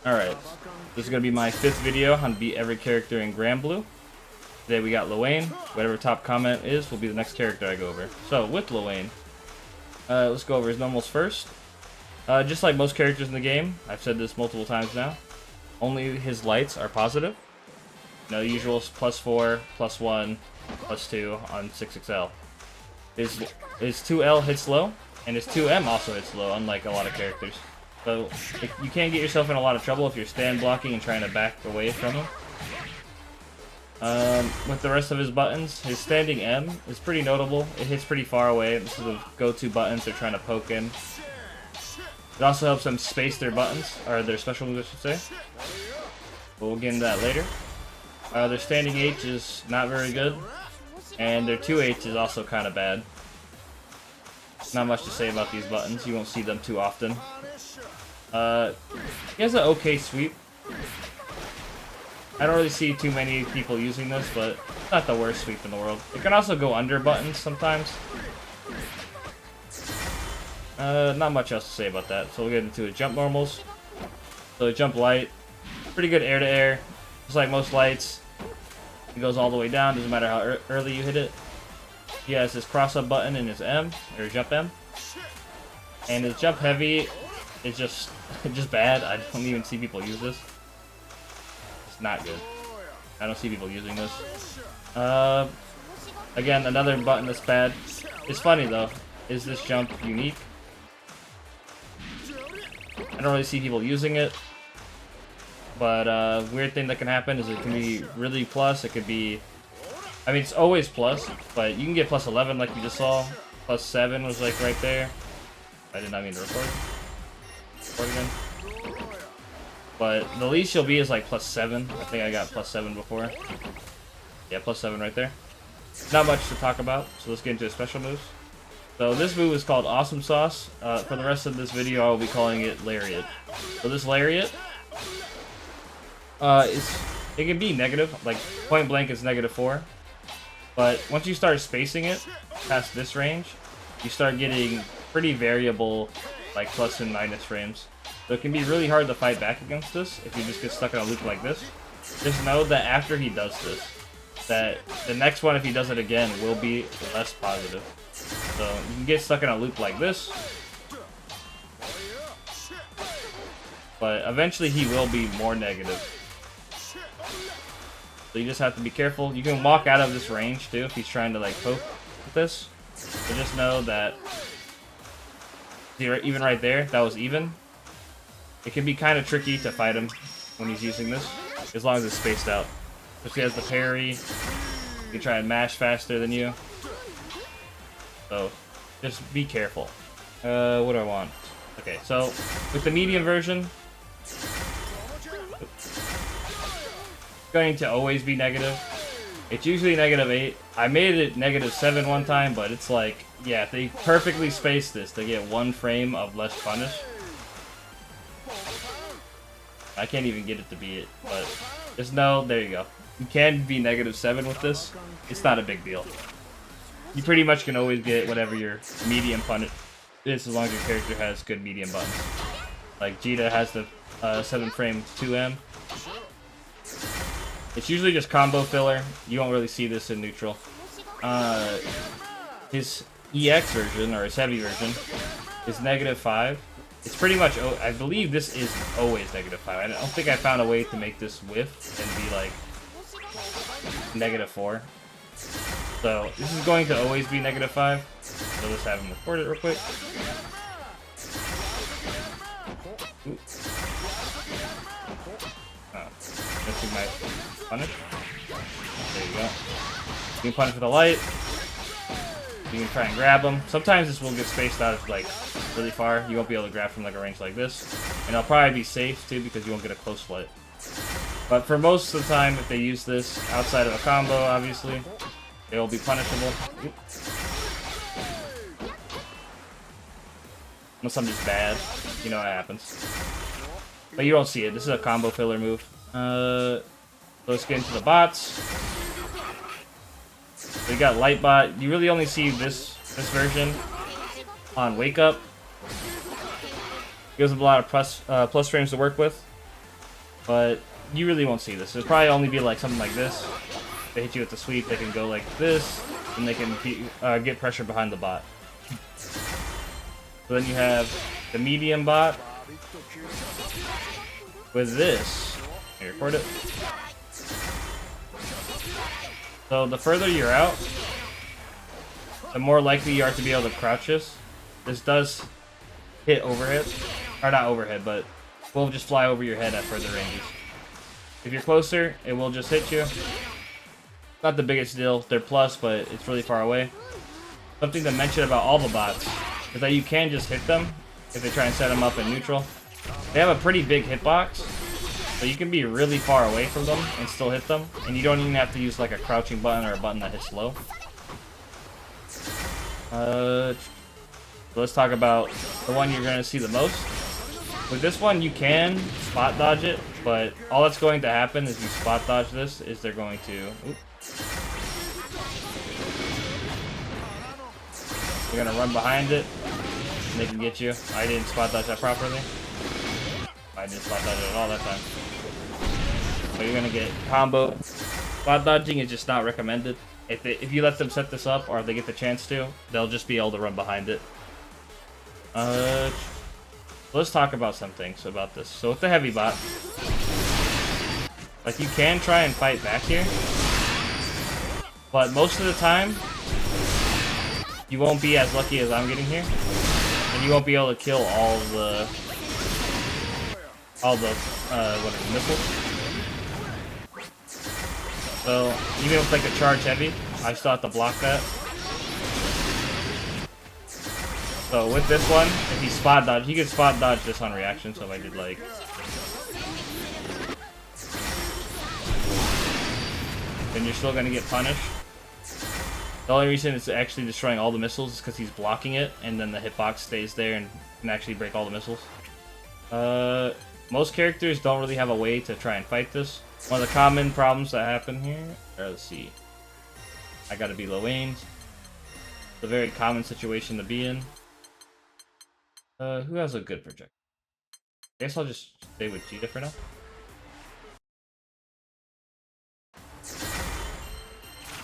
Alright, this is going to be my 5th video on how to beat every character in Grand Blue. Today we got Lowain. Whatever top comment is will be the next character I go over. So, with Lowain, let's go over his normals first. Just like most characters in the game, I've said this multiple times now, only his lights are positive. No usual +4, +1, +2 on 6XL. His 2L hits low, and his 2M also hits low, unlike a lot of characters. So you can get yourself in a lot of trouble if you're stand blocking and trying to back away from him. With the rest of his buttons, his standing M is pretty notable. It hits pretty far away. This is the go-to buttons they're trying to poke in. It also helps them space their buttons, or their special moves, I should say. But we'll get into that later. Their standing H is not very good, and their 2H is also kind of bad. Not much to say about these buttons. You won't see them too often. He has an okay sweep. I don't really see too many people using this, but it's not the worst sweep in the world. It can also go under buttons sometimes. Not much else to say about that, so we'll get into his jump normals. So the jump light, pretty good air to air, just like most lights. It goes all the way down, doesn't matter how early you hit it. He has his cross up button in his M, or jump M. And his jump heavy is just bad. I don't even see people use this. It's not good. I don't see people using this. Again, another button that's bad. It's funny though. Is this jump unique? I don't really see people using it. But weird thing that can happen is it can be really plus. It could be, I mean, it's always plus, but you can get +11 like you just saw. +7 was like right there. I did not mean to record again. But the least you'll be is like +7. I think I got +7 before. Yeah, +7 right there. Not much to talk about, so let's get into his special moves. So this move is called Awesome Sauce. For the rest of this video, I will be calling it Lariat. So this Lariat, it can be negative, like point blank is -4. But once you start spacing it past this range, you start getting pretty variable, like plus and minus frames. So it can be really hard to fight back against this if you just get stuck in a loop like this. Just know that after he does this, that the next one, if he does it again, will be less positive. So you can get stuck in a loop like this, but eventually he will be more negative. So you just have to be careful. You can walk out of this range too if he's trying to like poke with this. So just know that even right there, that was even. It can be kind of tricky to fight him when he's using this, as long as it's spaced out. If he has the parry, he can try and mash faster than you. So just be careful. What do I want? Okay, so with the medium version, going to always be negative. It's usually -8. I made it -7 one time, but it's like, yeah, if they perfectly space this, they get 1 frame of less punish. I can't even get it to be it, but just know, there you go. You can be -7 with this. It's not a big deal. You pretty much can always get whatever your medium punish is, as long as your character has good medium buttons. Like Jita has the 7 frame 2M. It's usually just combo filler. You won't really see this in neutral. His EX version, or his heavy version, is -5. It's pretty much, I believe this is always -5. I don't think I found a way to make this whiff and be like -4. So this is going to always be -5. So let's have him record it real quick. Ooh. Oh, missing my punish. There you go. You can punish with a light. You can try and grab them. Sometimes this will get spaced out like really far. You won't be able to grab from like a range like this. And it'll probably be safe too because you won't get a close light. But for most of the time, if they use this outside of a combo, obviously, it will be punishable. Oop. Unless I'm just bad. You know what happens. But you don't see it. This is a combo filler move. Let's get into the bots. We got Light Bot. You really only see this version on Wake Up. Gives them a lot of plus frames to work with. but you really won't see this. It'll probably only be like something like this. They hit you with the sweep, they can go like this, and they can get pressure behind the bot. So then you have the medium bot with this. Can you record it? So the further you're out, the more likely you are to be able to crouch this. This does hit overhead, or not overhead, but will just fly over your head at further ranges. If you're closer, it will just hit you. Not the biggest deal. They're plus, but it's really far away. Something to mention about all the bots is that you can just hit them if they try and set them up in neutral. They have a pretty big hitbox, so you can be really far away from them and still hit them, and you don't even have to use like a crouching button or a button that hits low. So let's talk about the one you're going to see the most. With this one, you can spot dodge it, but all that's going to happen is you spot dodge this, is they're going to... They're going to run behind it, and they can get you. I didn't spot dodge that properly. I didn't spot dodge it at all that time. So you're going to get combo. Spot dodging is just not recommended. If you let them set this up, or if they get the chance to, they'll just be able to run behind it. Let's talk about some things about this. So with the heavy bot, like you can try and fight back here, but most of the time, you won't be as lucky as I'm getting here, and you won't be able to kill all the whatever, missiles. So even with like a charge heavy, I still have to block that. So with this one, if he spot dodge, he could spot dodge this on reaction. So if I did like, then you're still gonna get punished. The only reason it's actually destroying all the missiles is because he's blocking it, and then the hitbox stays there and can actually break all the missiles. Most characters don't really have a way to try and fight this. One of the common problems that happen here, let's see. I gotta be Lowain. It's a very common situation to be in. Who has a good projectile? I guess I'll just stay with Cheetah for now.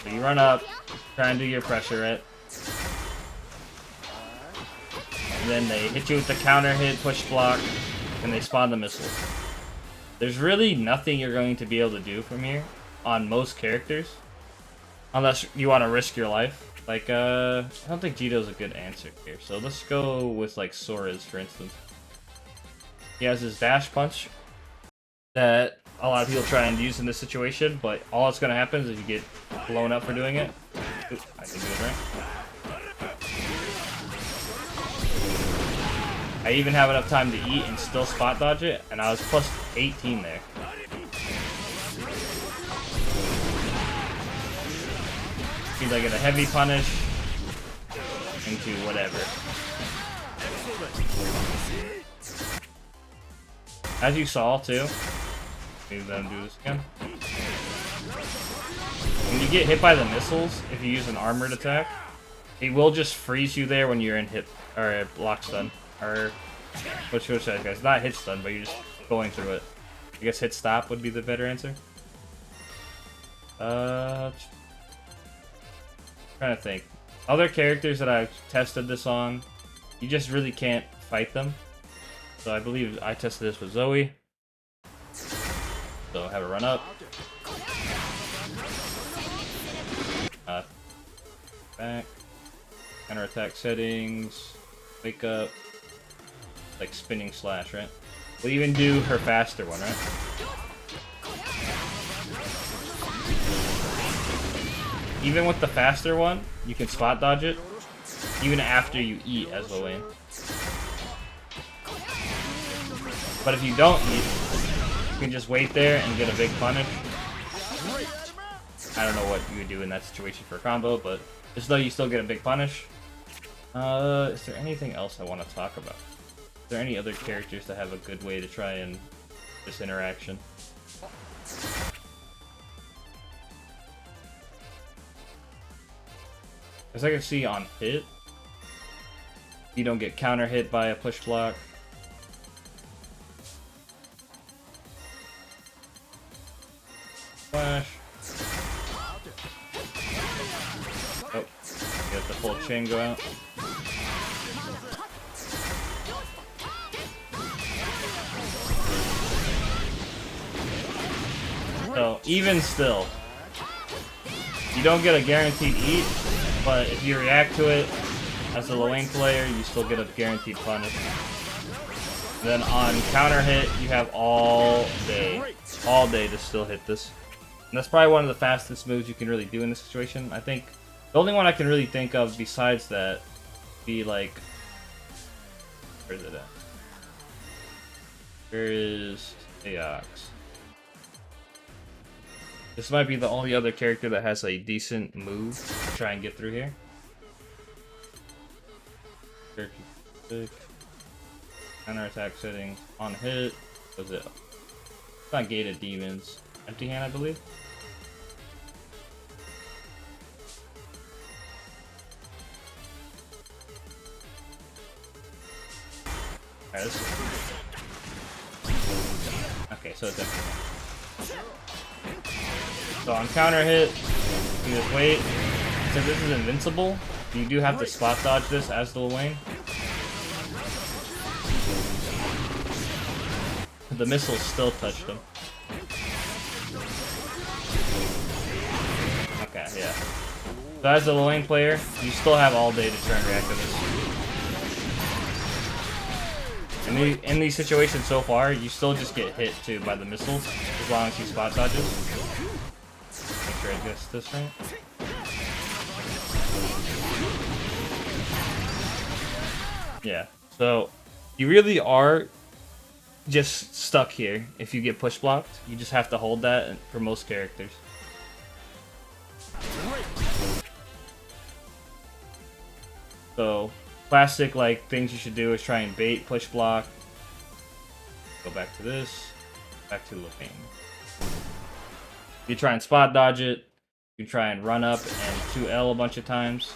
So you run up, try and do your pressure it. And then they hit you with the counter hit, push block, and they spawn the missiles. There's really nothing you're going to be able to do from here on most characters. Unless you want to risk your life. Like, I don't think Jito's a good answer here. So let's go with, like, Sora's, for instance. He has his dash punch that a lot of people try and use in this situation, but all that's going to happen is if you get blown up for doing it. Ooh, I can do it right. I even have enough time to eat and still spot dodge it, and I was plus 18 there. Means I get a heavy punish into whatever. As you saw too, maybe let him do this again. When you get hit by the missiles, if you use an armored attack, it will just freeze you there when you're in hit or block stun. Or which guys? Not hit stun, but you're just going through it. I guess hit stop would be the better answer. Trying to think. Other characters that I've tested this on, you just really can't fight them. So I believe I tested this with Zoe. So have a run up. Back. Counter attack settings. Wake up. Like spinning slash, right? We'll even do her faster one, right? Even with the faster one, you can spot dodge it, even after you eat as Lowain. But if you don't eat, you can just wait there and get a big punish. I don't know what you would do in that situation for a combo, but just though you still get a big punish. Is there anything else I want to talk about? Is there any other characters that have a good way to try and this interaction? As I can see on hit, you don't get counter hit by a push block. full chain go out. So, even still, you don't get a guaranteed eat, but if you react to it as a Lowain player, you still get a guaranteed punish. Then on counter hit, you have all day to still hit this. And that's probably one of the fastest moves you can really do in this situation. I think the only one I can really think of besides that be like, where is it at? Where is Aox? This might be the only other character that has a decent move to try and get through here. Counter attack settings on hit. Was it? It's not gated demons. Empty hand, I believe. Alright, okay, so it's empty hand. So on counter hit, you just wait. Since this is invincible, you do have to spot dodge this as the Lowain. The missiles still touched him. Okay, yeah. So as a Lowain player, you still have all day to try and react to this. In these situations so far, you still just get hit too by the missiles, as long as he spot dodges. Make sure I guess this right. Yeah, so you really are just stuck here if you get push blocked. You just have to hold that for most characters. So classic like things you should do is try and bait, push block. Go back to this, back to Lowain. You try and spot dodge it. You try and run up and 2L a bunch of times.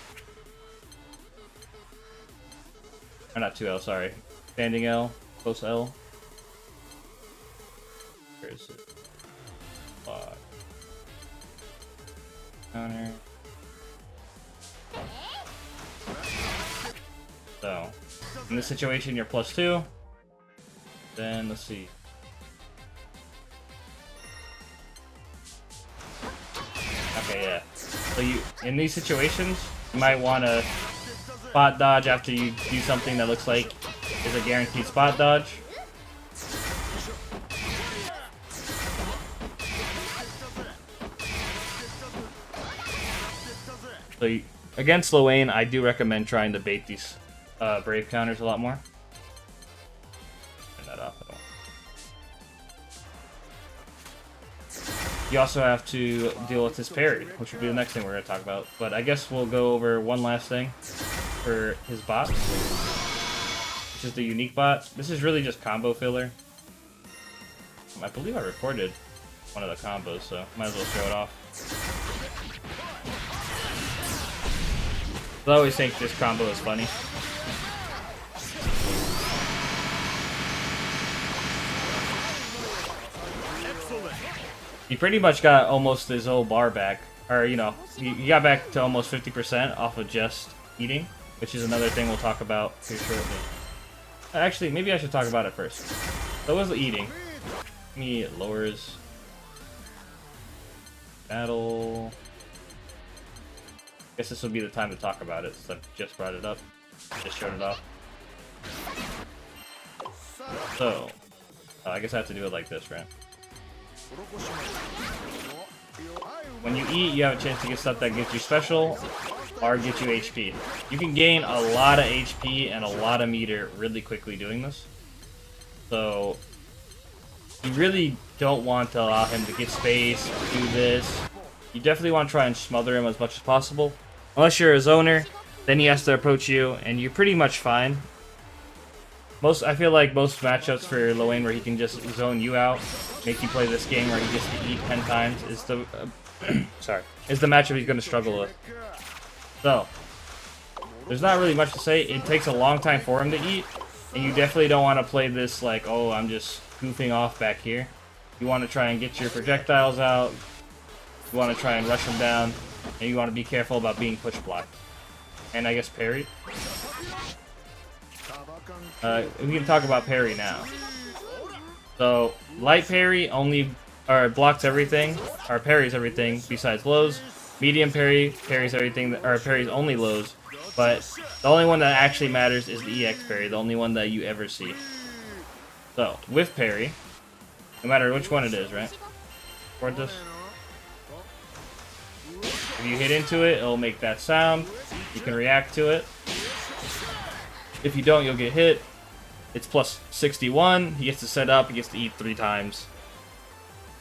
Or not 2L, sorry. Standing L, close L. Where is it? Block. Counter. So, in this situation, you're +2. Then, let's see. Okay, yeah. So in these situations, you might want to spot dodge after you do something that looks like is a guaranteed spot dodge. So against Lowain, I do recommend trying to bait these Brave counters a lot more. Turn that off. You also have to deal with his parry, which will be the next thing we're going to talk about. But I guess we'll go over one last thing for his bot, which is the unique bot. This is really just combo filler. I believe I recorded one of the combos, so might as well show it off. I always think this combo is funny. He pretty much got almost his whole bar back. Or, you know, he got back to almost 50% off of just eating, which is another thing we'll talk about here shortly. Actually, maybe I should talk about it first. So what was the eating? Let me lower his battle. I guess this would be the time to talk about it, since I've just brought it up. Just showed it off. So, I guess I have to do it like this, right? When you eat, you have a chance to get stuff that gets you special, or get you HP. You can gain a lot of HP and a lot of meter really quickly doing this. So, you really don't want to allow him to get space, do this. You definitely want to try and smother him as much as possible. Unless you're a zoner, then he has to approach you, and you're pretty much fine. I feel like most matchups for Lowain where he can just zone you out, make you play this game where he gets to eat 10 times, is the is the matchup he's going to struggle with. So, there's not really much to say. It takes a long time for him to eat, and you definitely don't want to play this like, oh, I'm just goofing off back here. You want to try and get your projectiles out. You want to try and rush him down, and you want to be careful about being push blocked. and I guess parry. We can talk about parry now. So light parry only blocks everything, or parries everything besides lows. Medium parry parries everything, or parries only lows. But the only one that actually matters is the EX parry, the only one that you ever see. So with parry, no matter which one it is, right? Record this. If you hit into it, it'll make that sound. You can react to it. If you don't, you'll get hit. It's plus 61. He gets to set up. He gets to eat 3 times.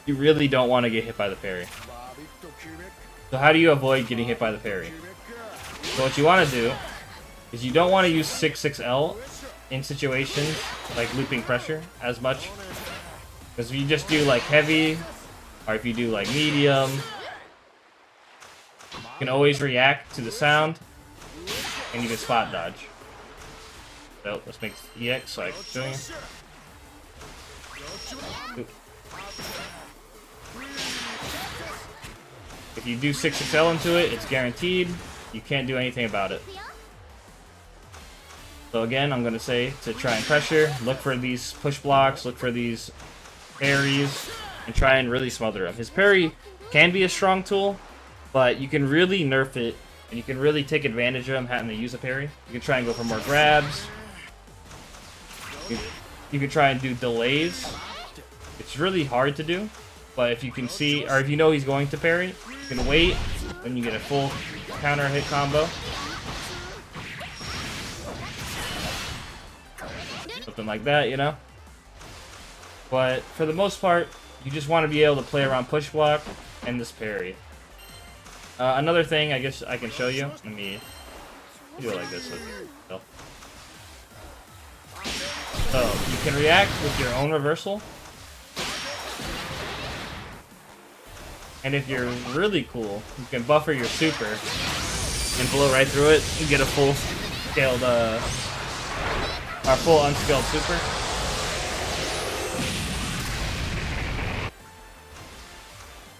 You really don't want to get hit by the parry. So how do you avoid getting hit by the parry? So what you want to do is you don't want to use 6-6L in situations like looping pressure as much. Because if you just do like heavy, or if you do like medium, you can always react to the sound, and you can spot dodge. So let's make EX so I can show you. Oop. If you do 6XL into it, it's guaranteed. You can't do anything about it. So again, I'm going to say to try and pressure, look for these push blocks, look for these parries, and try and really smother him. His parry can be a strong tool, but you can really nerf it, and you can really take advantage of him having to use a parry. You can try and go for more grabs. You can try and do delays. It's really hard to do, but if you can see, or if you know he's going to parry, you can wait, then you get a full counter hit combo. Something like that, you know? But for the most part, you just want to be able to play around push block and this parry. Another thing I guess I can show you. Let me do it like this. So you can react with your own reversal. And if you're really cool, you can buffer your super and blow right through it and get a full scaled, or full unscaled super.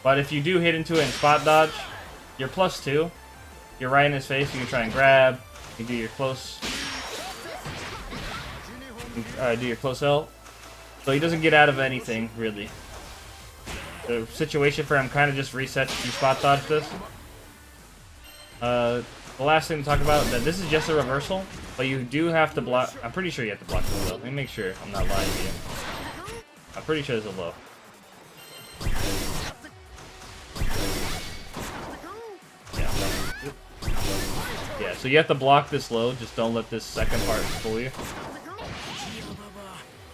But if you do hit into it and spot dodge, you're +2. You're right in his face. You can try and grab. You can do your close. Do your close L. So he doesn't get out of anything really. The situation for him kind of just resets if you spot dodge this. The last thing to talk about, that this is just a reversal, but you do have to block. I'm pretty sure you have to block the low. Let me make sure I'm not lying to you. I'm pretty sure there's a low. Yeah, so you have to block this low, just don't let this second part fool you.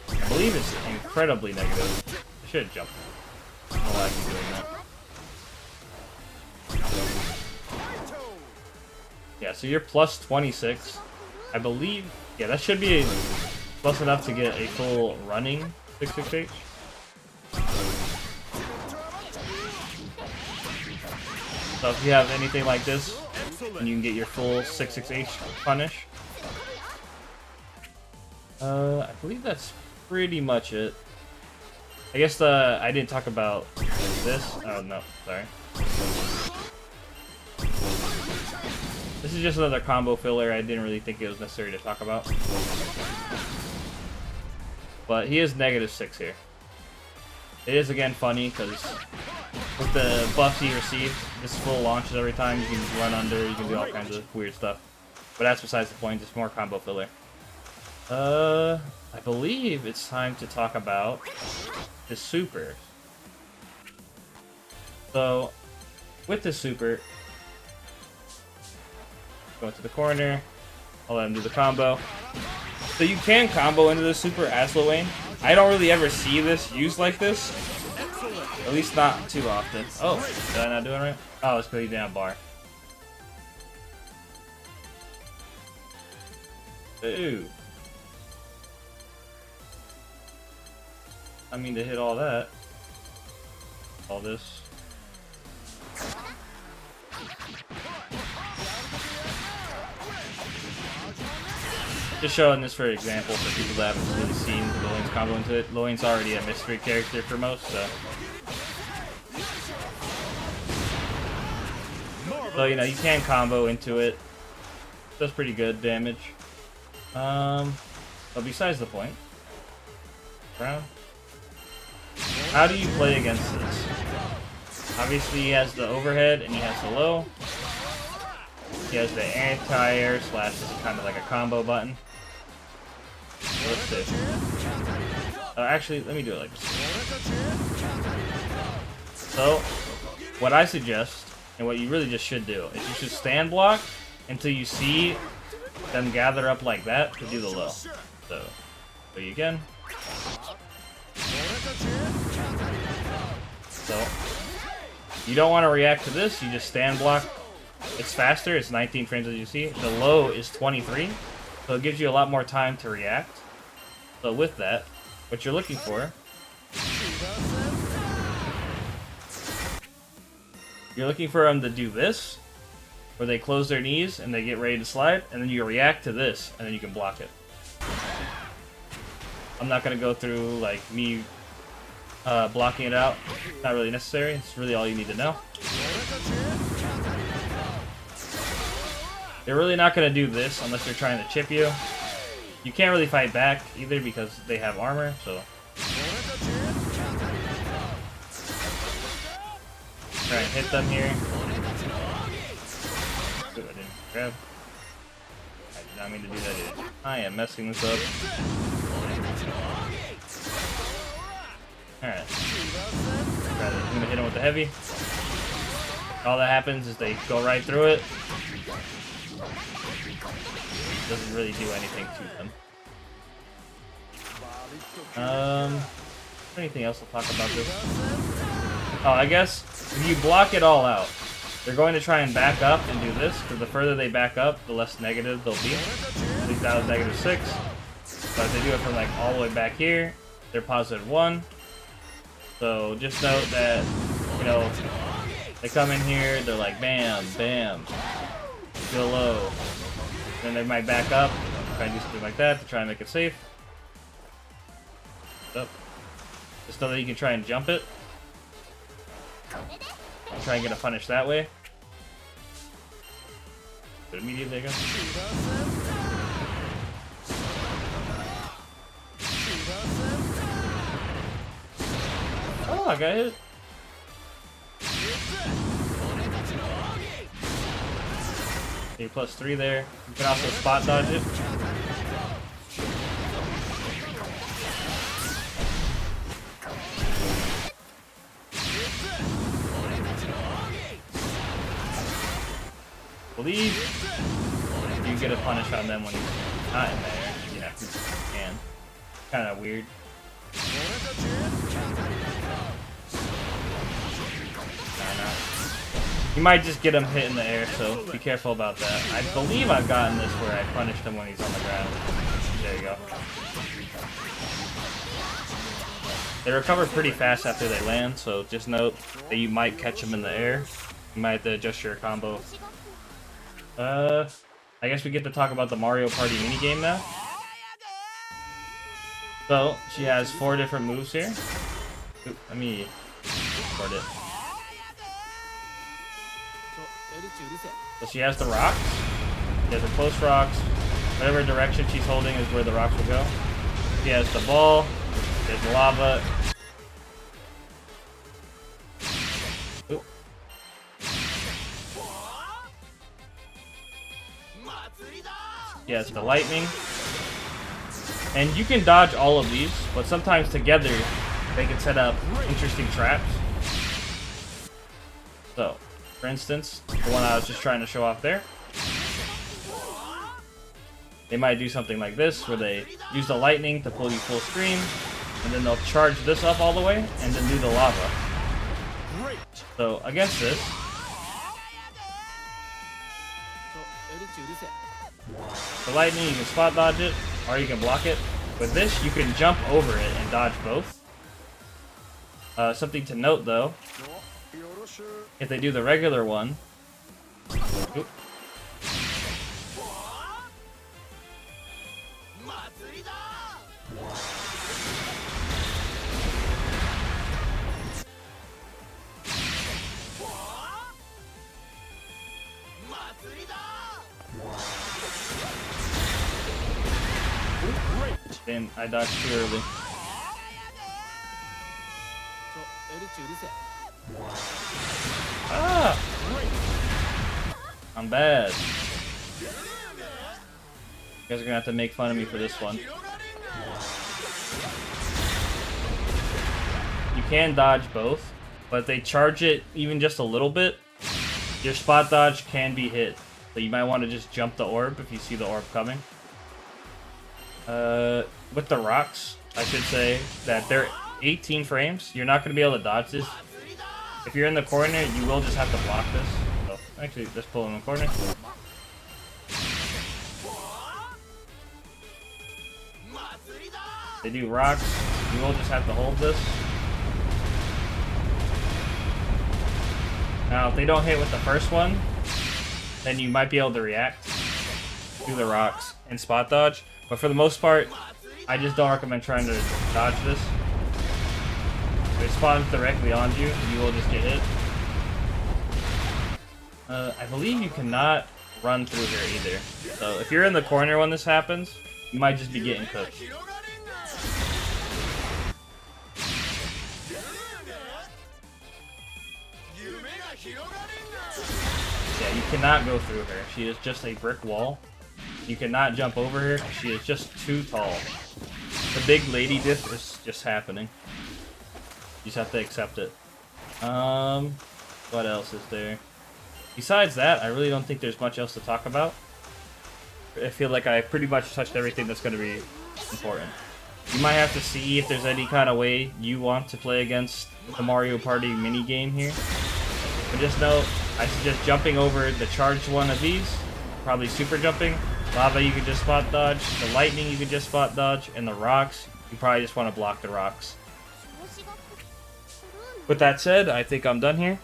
I believe it's incredibly negative. I should have jumped. I don't know why I keep doing that. Yeah, so you're +26. I believe, yeah, that should be plus enough to get a full running 6-6H. So if you have anything like this, and you can get your full 6-6H punish. I believe that's pretty much it. I guess I didn't talk about this. Oh no, sorry. This is just another combo filler. I didn't really think it was necessary to talk about. But he is -6 here. It is again funny because with the buffs he received, this full launches every time. You can run under, you can do all kinds of weird stuff. But that's besides the point, just more combo filler. I believe it's time to talk about the super. So, with the super, go into the corner, I'll let him do the combo. So you can combo into the super as Lowain. I don't really ever see this used like this. At least not too often. Oh, did I not do it right? Oh, it's because he didn't have bar. Ooh. I mean to hit all that. All this. Just showing this for example for people that haven't really seen Lowain's combo into it. Lowain's already a mystery character for most, so. So, you know, you can combo into it. Does pretty good damage. But besides the point. Round. How do you play against this? Obviously he has the overhead and he has the low. He has the anti-air slash kind of like a combo button. Let's see. Actually, let me do it like this. So, what I suggest, and what you really just should do, is you should stand block until you see them gather up like that to do the low. So, show you again. So, you don't want to react to this, you just stand block. It's faster, it's 19 frames as you see. The low is 23, so it gives you a lot more time to react. So with that, what you're looking for, you're looking for them to do this, where they close their knees and they get ready to slide, and then you react to this, and then you can block it. I'm not going to go through like me blocking it out. Not really necessary. It's really all you need to know. They're really not going to do this unless they're trying to chip you. You can't really fight back either because they have armor, so... Try and hit them here. Ooh, I didn't grab. I did not mean to do that either. I am messing this up. Alright. I'm gonna hit him with the heavy. All that happens is they go right through it. Doesn't really do anything to them. Anything else to talk about this? Oh, I guess if you block it all out, they're going to try and back up and do this, because the further they back up, the less negative they'll be. At least that was -6. But if they do it from like all the way back here, they're +1. So just note that, you know, they come in here, they're like bam, bam, feel low. Then they might back up, try and do something like that to try and make it safe. Up. Just know that you can try and jump it. Try and get a punish that way. But immediately, I guess. Oh, I got hit. Okay, +3 there. You can also spot dodge it. Believe you get a punish on them when he's not in there. Yeah, you can. Kind of weird. You might just get him hit in the air, so be careful about that. I believe I've gotten this where I punished him when he's on the ground. There you go. They recover pretty fast after they land, so just note that you might catch them in the air. You might have to adjust your combo. I guess we get to talk about the Mario Party minigame now. So, she has 4 different moves here. Oop, let me record it. So she has the rocks. She has the close rocks. Whatever direction she's holding is where the rocks will go. She has the ball. There's lava. Oop. She has the lightning. And you can dodge all of these, but sometimes together they can set up interesting traps. So, for instance, the one I was just trying to show off there. They might do something like this, where they use the lightning to pull you full screen, and then they'll charge this up all the way, and then do the lava. So, against this, the lightning, you can spot dodge it, or you can block it. With this, you can jump over it and dodge both. Something to note, though, if they do the regular one, oop, Damn, I dodged too early. Ah! I'm bad. You guys are gonna have to make fun of me for this one. You can dodge both, but if they charge it even just a little bit, your spot dodge can be hit. So you might want to just jump the orb if you see the orb coming. With the rocks, I should say that they're 18 frames. You're not going to be able to dodge this. If you're in the corner, you will just have to block this. So actually, just pull in the corner. They do rocks. You will just have to hold this. Now, if they don't hit with the first one, then you might be able to react to the rocks and spot dodge. But for the most part, I just don't recommend trying to dodge this. If it spawns directly on you, you will just get hit. I believe you cannot run through here either. So if you're in the corner when this happens, you might just be getting cooked. Yeah, you cannot go through her. She is just a brick wall. You cannot jump over her. She is just too tall. The big lady diff is just happening. You just have to accept it. What else is there? Besides that, I really don't think there's much else to talk about. I feel like I pretty much touched everything that's going to be important. You might have to see if there's any kind of way you want to play against the Mario Party minigame here. But just know, I suggest jumping over the charged one of these, probably super jumping. Lava you can just spot dodge, the lightning you can just spot dodge, and the rocks, you probably just want to block the rocks. With that said, I think I'm done here.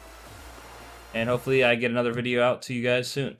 And hopefully I get another video out to you guys soon.